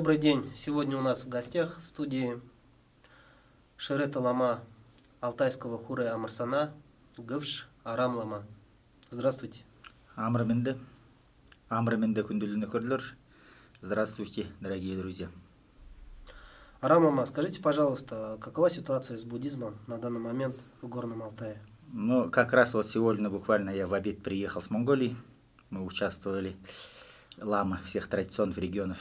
Добрый день. Сегодня у нас в гостях в студии Шерет Алама Алтайского Хуре Амарсана Гывш Арам Лама. Здравствуйте. Амраменде күндүлүнө көрлөр. Здравствуйте, дорогие друзья. Арам Лама, скажите, пожалуйста, какова ситуация с буддизмом на данный момент в Горном Алтае? Ну, как раз вот сегодня буквально я в обед приехал с Монголии. Мы участвовали, ламы всех традиционных регионов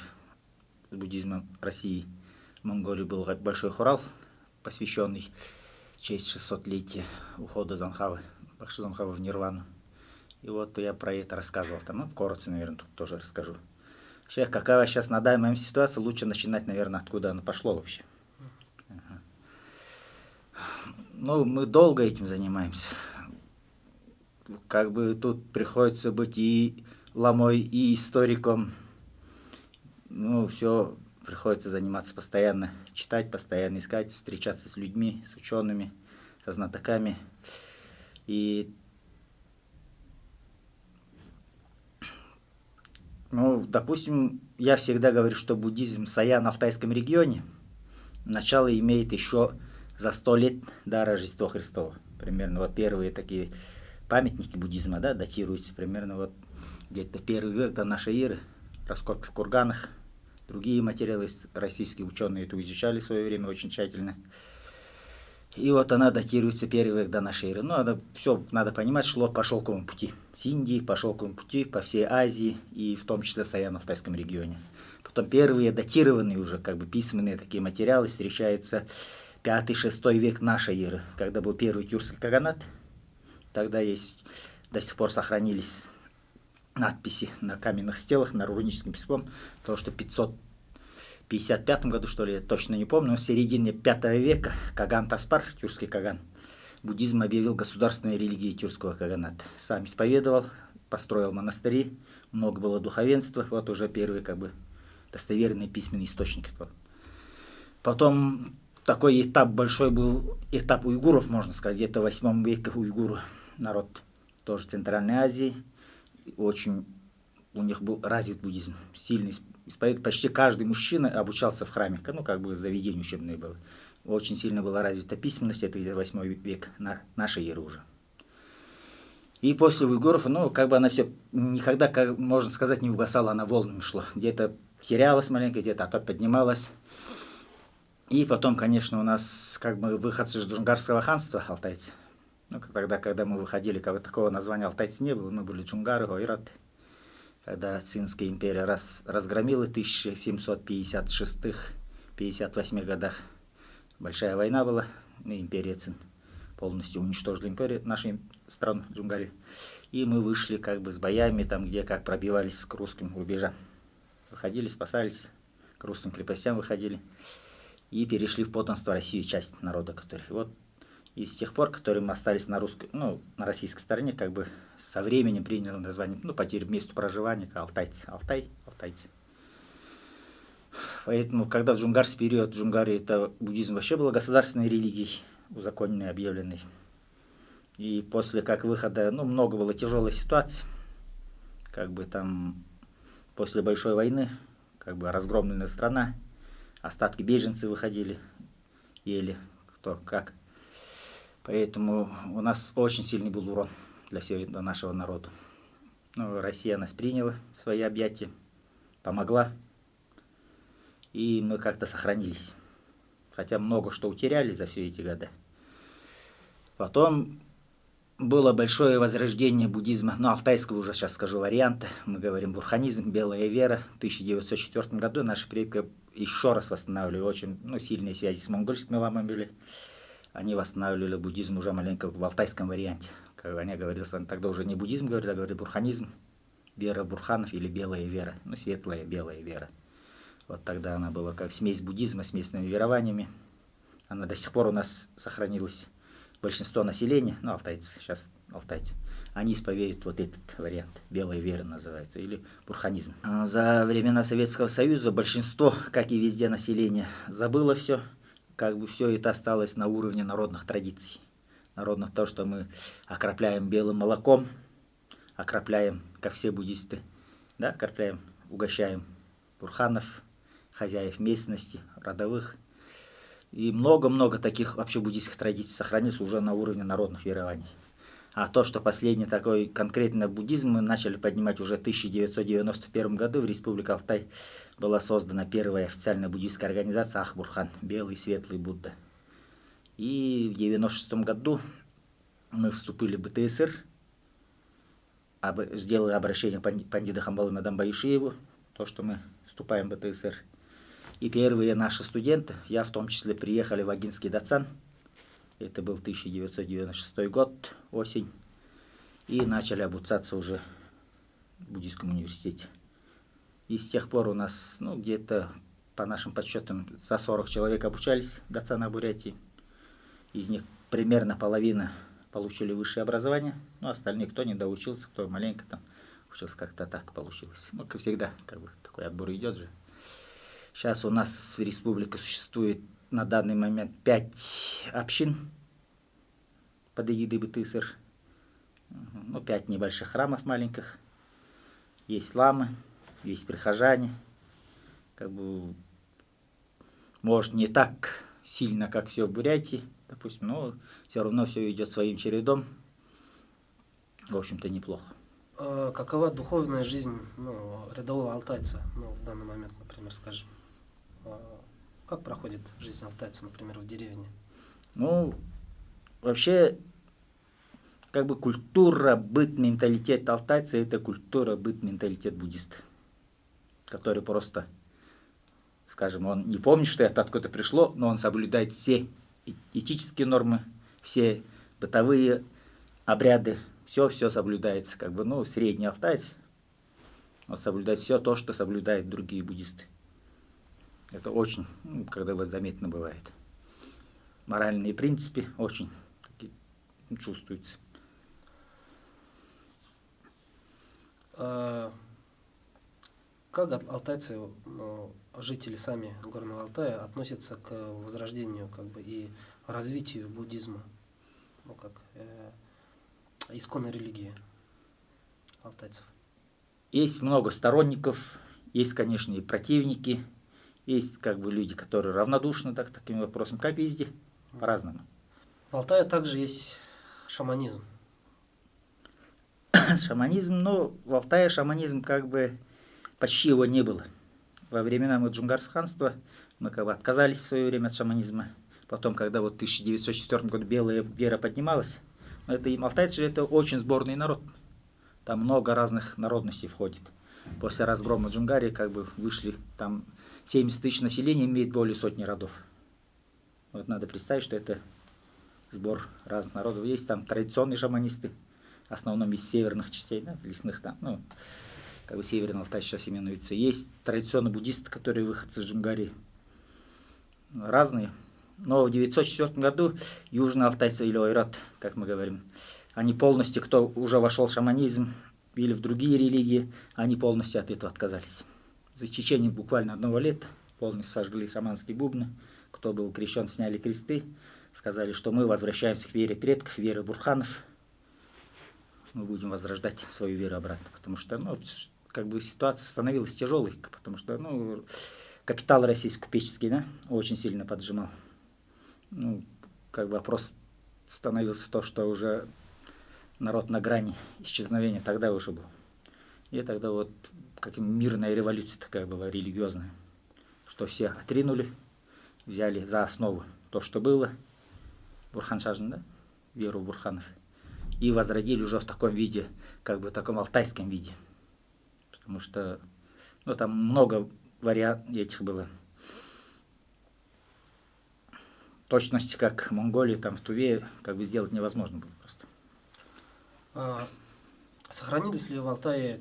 с буддизмом России. В Монголии был большой хурал, посвященный в честь 600-летия ухода Замхавы, Бахши Замхавы в Нирвану. И вот я про это рассказывал там, ну, вкратце, наверное, тут тоже расскажу. Вообще, какая сейчас на данный момент ситуация, лучше начинать, наверное, откуда она пошло вообще. Ну, мы долго этим занимаемся. Как бы тут приходится быть и ламой, и историком. Ну, все приходится заниматься постоянно, читать, постоянно искать, встречаться с людьми, с учеными, со знатоками. И, ну, допустим, я всегда говорю, что буддизм Саян в Алтайском регионе начало имеет еще за 100 лет до Рождества Христова. Примерно вот первые такие памятники буддизма, да, датируются примерно вот где-то 1 век до нашей эры. Раскопки в курганах, другие материалы российские ученые это изучали в свое время очень тщательно. И вот она датируется 1 век до нашей эры. Ну, это все, надо понимать, шло по шелковому пути. С Индии по шелковому пути, по всей Азии и в том числе в Саяно-Алтайском регионе. Потом первые датированные уже как бы письменные такие материалы встречаются 5-6 век нашей эры, когда был первый тюркский каганат. Тогда есть, до сих пор сохранились надписи на каменных стелах, на руническим письмом, то, что в 555 году, что ли, я точно не помню, но в середине 5 века Каган Таспар, тюркский каган, буддизм объявил государственной религией тюркского каганата. Сам исповедовал, построил монастыри, много было духовенства, вот уже первый как бы достоверный письменный источник. Потом такой этап большой был, этап уйгуров, можно сказать, где-то в 8 веке уйгуры, народ тоже Центральной Азии, очень у них был развит буддизм, сильный исповедник. Почти каждый мужчина обучался в храме, ну как бы заведение учебное было. Очень сильно была развита письменность, это 8 век нашей эры уже. И после уйгуров, ну как бы она все никогда, как можно сказать, не угасала, она волнами шла. Где-то терялась маленько, где-то опять поднималась. И потом, конечно, у нас как бы выходцы из Джунгарского ханства, алтайцы. Ну, тогда, когда мы выходили, как бы такого названия алтайцы не было, мы были джунгары, ойраты. Когда Цинская империя разгромила в 1756-58 годах. Большая война была, и империя Цин полностью уничтожила империю, нашу страну, Джунгарию. И мы вышли как бы с боями, там где как пробивались к русским рубежам. Выходили, спасались, к русским крепостям выходили. И перешли в подданство России, часть народа, которых. Вот и с тех пор, которые мы остались на русской, ну, на российской стороне, как бы со временем приняли название, ну, по месту проживания, алтайцы, алтайцы. Поэтому, когда в джунгарский период, в Джунгарии это буддизм вообще был государственной религией, узаконенной, объявленной. И после как выхода, ну, много было тяжелой ситуации, как бы там после большой войны, как бы разгромленная страна, остатки беженцев выходили, еле кто как. Поэтому у нас очень сильный был урон для всего нашего народа. Ну, Россия нас приняла в свои объятия, помогла. И мы как-то сохранились. Хотя много что утеряли за все эти годы. Потом было большое возрождение буддизма, ну, алтайского уже сейчас скажу варианта. Мы говорим бурханизм, белая вера. В 1904 году наши предки еще раз восстанавливали очень сильные связи с монгольскими ламами были. Они восстанавливали буддизм уже маленько в алтайском варианте. Как они говорили, тогда уже не буддизм говорили, а говорили бурханизм, вера бурханов или белая вера, ну, светлая белая вера. Вот тогда она была как смесь буддизма с местными верованиями. Она до сих пор у нас сохранилась. Большинство населения, ну, алтайцы, сейчас алтайцы, они исповедуют вот этот вариант, белая вера называется, или бурханизм. За времена Советского Союза большинство, как и везде население, забыло все. Как бы все это осталось на уровне народных традиций. Народных то, что мы окропляем белым молоком, окропляем, как все буддисты, да, окропляем, угощаем бурханов, хозяев местности, родовых. И много-много таких вообще буддийских традиций сохранилось уже на уровне народных верований. А то, что последний такой конкретно буддизм мы начали поднимать уже в 1991 году, в Республике Алтай была создана первая официальная буддийская организация Ах-Бурхан, Белый Светлый Будда. И в 1996 году мы вступили в БТСР, сделали обращение к пандиту Хамбалу Мадам Баишиеву, то, что мы вступаем в БТСР. И первые наши студенты, я в том числе, приехали в Агинский Дацан. Это был 1996 год, осень. И начали обучаться уже в буддийском университете. И с тех пор у нас, где-то, по нашим подсчетам, за 40 человек обучались в Дацана Бурятии. Из них примерно половина получили высшее образование. Остальные, кто не доучился, кто маленько там учился, как-то так получилось. Как всегда, такой отбор идет же. Сейчас у нас в республике существует на данный момент 5 общин под эгидой БТСР. 5 небольших храмов маленьких. Есть ламы, есть прихожане. Может, не так сильно, как все в Бурятии, допустим, но все равно все идет своим чередом. В общем-то, неплохо. Какова духовная жизнь рядового алтайца, в данный момент, например, скажем? Как проходит жизнь алтайца, например, в деревне? Вообще, культура, быт, менталитет алтайца — это культура, быт, менталитет буддиста, который просто, скажем, он не помнит, что это откуда пришло, но он соблюдает все этические нормы, все бытовые обряды, все соблюдается. Средний алтаец, он соблюдает все то, что соблюдают другие буддисты. Это очень, заметно бывает. Моральные принципы очень такие чувствуются. Как алтайцы, жители сами Горного Алтая, относятся к возрождению и развитию буддизма, исконной религии алтайцев? Есть много сторонников, есть, конечно, и противники. Есть люди, которые равнодушны к таким вопросам, как везде, по-разному. В Алтае также есть шаманизм. Шаманизм, в Алтае шаманизм почти его не было. Во времена Джунгарского ханства мы отказались в свое время от шаманизма. Потом, когда в 1904 году белая вера поднималась, алтайцы же это очень сборный народ. Там много разных народностей входит. После разгрома Джунгарии вышли там 70 тысяч населения, имеет более сотни родов. Надо представить, что это сбор разных народов. Есть там традиционные шаманисты, в основном из северных частей, лесных там, Северный Алтай сейчас именуется. Есть традиционные буддисты, которые выходцы из Джунгарии. Разные. Но в 1904 году южные алтайцы, или ойрат, как мы говорим, они полностью, кто уже вошел в шаманизм или в другие религии, они полностью от этого отказались. За течение буквально 1 лета полностью сожгли шаманские бубны. Кто был крещен, сняли кресты. Сказали, что мы возвращаемся к вере предков, вере бурханов. Мы будем возрождать свою веру обратно. Потому что, ситуация становилась тяжелой. Потому что, капитал российский купеческий, очень сильно поджимал. Вопрос становился то, что уже народ на грани исчезновения тогда уже был. И тогда мирная революция такая была, религиозная, что все отринули, взяли за основу то, что было, бурханшажн, веру в бурханов, и возродили уже в таком виде, в таком алтайском виде. Потому что, там много вариантов этих было. Точности, как в Монголии, там в Туве, сделать невозможно было просто. Сохранились ли в Алтае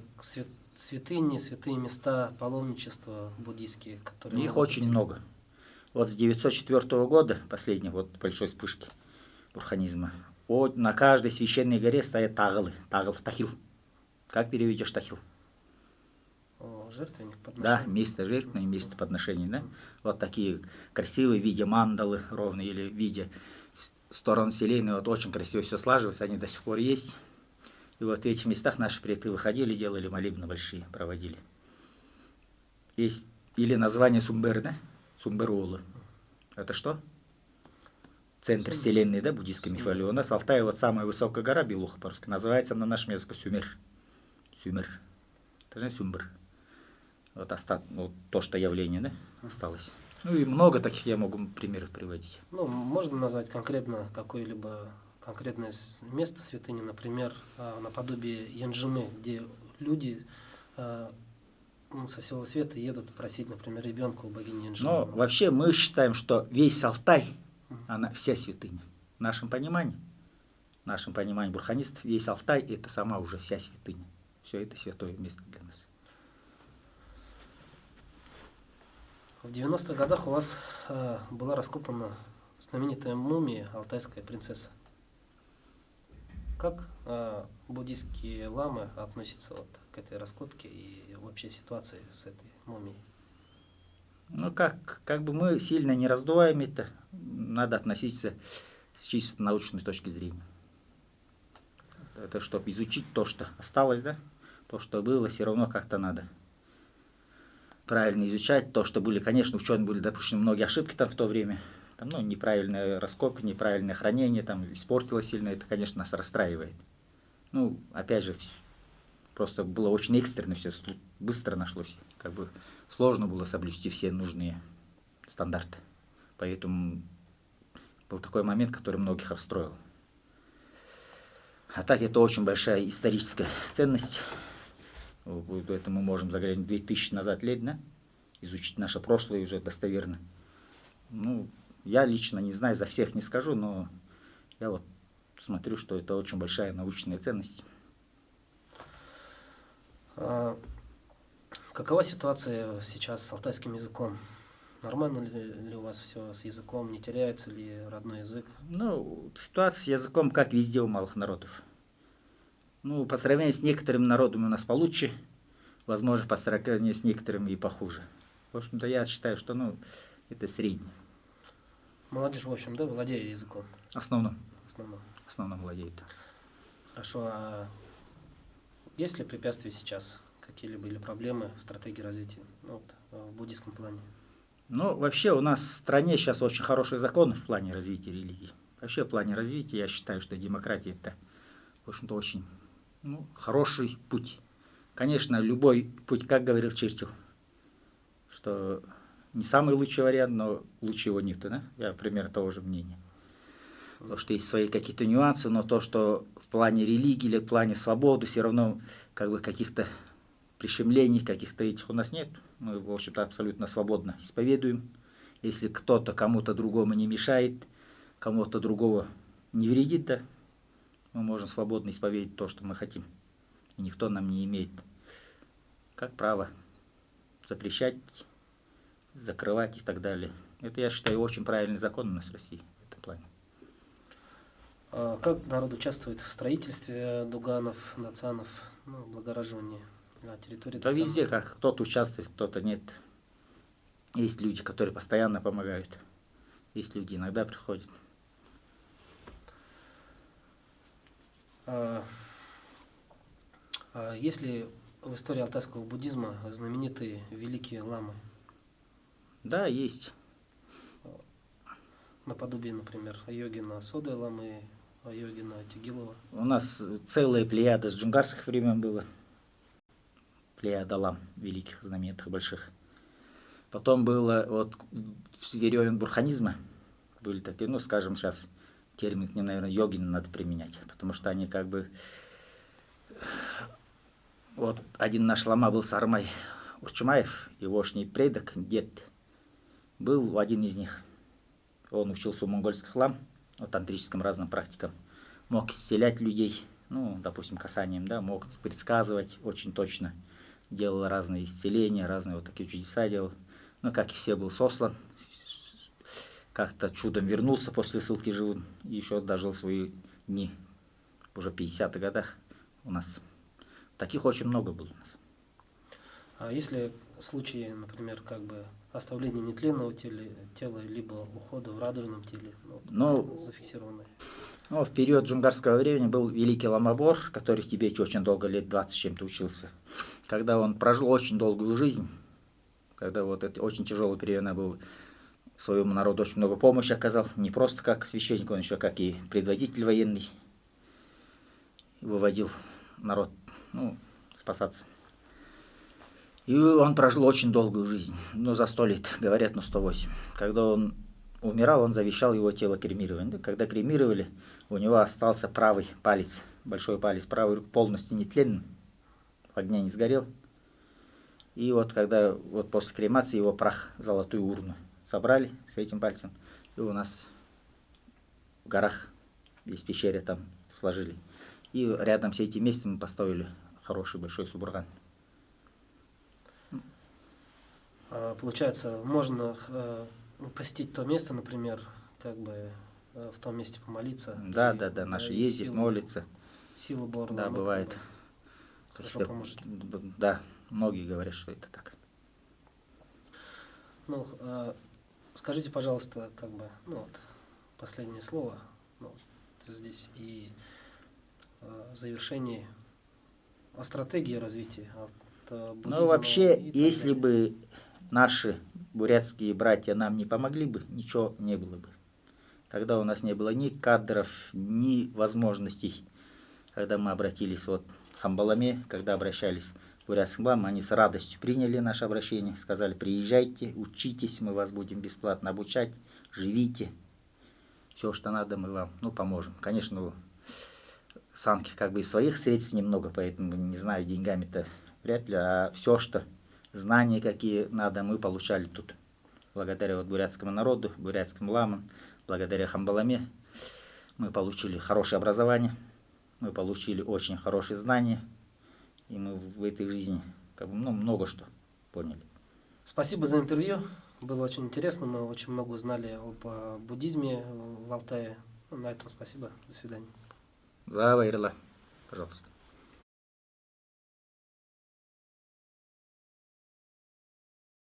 святыни, святые места, паломничества буддийские, которые... Их очень много. С 904 года, последней большой вспышки бурханизма, на каждой священной горе стоят тагылы. Тахил. Как переведешь тахил? Жертвенник, подношение. Да, место жертвенное, место подношения. Такие красивые в виде мандалы ровные или в виде сторон селения. Очень красиво все слаживается, они до сих пор есть. И в этих местах наши предки выходили, делали молебны большие, проводили. Есть или название Сумбер, да? Сумбер-Улы. Это что? Центр вселенной, да, буддийской мифологии. У нас в Алтае вот самая высокая гора, Белуха по-русски, называется на нашем языке Сюмер. Сюмер. Это же Сюмбер. Вот, вот то, что явление, да, осталось. Ну и много таких я могу примеров приводить. Ну, можно назвать конкретно какое-либо конкретное место святыни, например, наподобие Янжимы, где люди со всего света едут просить, например, ребенка у богини Янжимы. Но вообще мы считаем, что весь Алтай, она вся святыня. В нашем понимании бурханистов, весь Алтай это сама уже вся святыня. Все это святое место для нас. В 90-х годах у вас была раскопана знаменитая мумия алтайская принцесса. Как буддийские ламы относятся вот к этой раскопке и вообще ситуации с этой мумией? Ну как бы мы сильно не раздуваем это, надо относиться с чисто научной точки зрения. Это чтобы изучить то, что осталось, да, то, что было, все равно как-то надо правильно изучать. То, что были, конечно, ученые были допущены многие ошибки там в то время. Там, ну, неправильная раскопка, неправильное хранение, там испортилось сильно, это, конечно, нас расстраивает. Ну, опять же, просто было очень экстренно все, быстро нашлось. Как бы сложно было соблюсти все нужные стандарты. Поэтому был такой момент, который многих расстроил. А так это очень большая историческая ценность. Это мы можем заглянуть 2000 назад лет, да? Изучить наше прошлое уже достоверно. Ну, я лично не знаю, за всех не скажу, но я вот смотрю, что это очень большая научная ценность. Какова ситуация сейчас с алтайским языком? Нормально ли у вас все с языком? Не теряется ли родной язык? Ну, ситуация с языком, как везде у малых народов. Ну, по сравнению с некоторыми народами у нас получше, возможно, по сравнению с некоторыми и похуже. В общем-то, я считаю, что, ну, это среднее. Молодежь, в общем, да, владеет языком? Основном владеет. Хорошо, а есть ли препятствия сейчас? Какие-либо или проблемы в стратегии развития, ну, вот, в буддийском плане? Ну, вообще у нас в стране сейчас очень хорошие законы в плане развития религии. Вообще в плане развития я считаю, что демократия это, в общем-то, очень хороший путь. Конечно, любой путь, как говорил Черчилль, что не самый лучший вариант, но лучше его нет, да? Я примерно того же мнения. То, что есть свои какие-то нюансы, но то, что в плане религии или в плане свободы, все равно как бы каких-то прищемлений, каких-то этих у нас нет. Мы, в общем-то, абсолютно свободно исповедуем. Если кто-то кому-то другому не мешает, кому-то другого не вредит, да, мы можем свободно исповедать то, что мы хотим. И никто нам не имеет как право запрещать, закрывать и так далее. Это, я считаю, очень правильный закон у нас в России в этом плане. А как народ участвует в строительстве дуганов, нацанов, облагораживании территории? Да везде, как кто-то участвует, кто-то нет. Есть люди, которые постоянно помогают. Есть люди, иногда приходят. Есть ли в истории алтайского буддизма знаменитые великие ламы? Да, есть. Наподобие, например, Йогина Соды ламы, Йогина Тигилова. У нас целая плеяда с джунгарских времен была. Плеяда лам великих, знаменитых, больших. Потом было вот с веревен бурханизма. Были такие, скажем, сейчас термин к ним, наверное, йогины надо применять. Потому что они как бы... Вот один наш лама был Сармай Урчмаев, егошний предок, дед, был один из них. Он учился у монгольских лам, тантрическим разным практикам. Мог исцелять людей, допустим, касанием, да, мог предсказывать очень точно. Делал разные исцеления, разные вот такие чудеса делал. Как и все, был сослан. Как-то чудом вернулся после ссылки живым. И еще дожил свои дни. Уже в 50-х годах у нас. Таких очень много было у нас. А если случаи, например, как бы оставления нетленного тела, либо ухода в радужном теле, зафиксированные? В период джунгарского времени был великий ламабор, который в Тибете очень долго, лет 20 с чем-то учился. Когда он прожил очень долгую жизнь, когда вот это очень тяжелый период был, своему народу очень много помощи оказал, не просто как священник, он еще как и предводитель военный, выводил народ, ну, спасаться. И он прожил очень долгую жизнь, ну, за 100 лет, говорят, ну, 108. Когда он умирал, он завещал его тело кремировать. Когда кремировали, у него остался правый палец, большой палец правой руки, полностью нетленным, в огне не сгорел. И вот когда вот после кремации его прах в золотую урну собрали с этим пальцем, и у нас в горах, есть пещере, там сложили. И рядом с этим местом мы поставили хороший большой субурган. Получается, можно посетить то место, например, как бы в том месте помолиться. Да, наши ездят, молятся. Сила Бога. Да, бывает. Хорошо поможет. Да, многие говорят, что это так. Ну, скажите, пожалуйста, как бы, ну вот, последнее слово, ну, вот здесь и в завершении о стратегии развития. Ну, вообще, если бы наши бурятские братья нам не помогли бы, ничего не было бы. Тогда у нас не было ни кадров, ни возможностей. Когда мы обратились вот в Хамбаламе, когда обращались к бурятским бабам, они с радостью приняли наше обращение, сказали: приезжайте, учитесь, мы вас будем бесплатно обучать, живите. Все, что надо, мы вам, ну, поможем. Конечно, у Санки как бы и своих средств немного, поэтому, не знаю, деньгами-то вряд ли, а все, что знания какие надо, мы получали тут. Благодаря вот бурятскому народу, бурятским ламам, благодаря Хамбаламе мы получили хорошее образование, мы получили очень хорошие знания, и мы в этой жизни как бы, ну, много что поняли. Спасибо за интервью, было очень интересно, мы очень много узнали об буддизме в Алтае. На этом спасибо, до свидания. Завайрла, пожалуйста.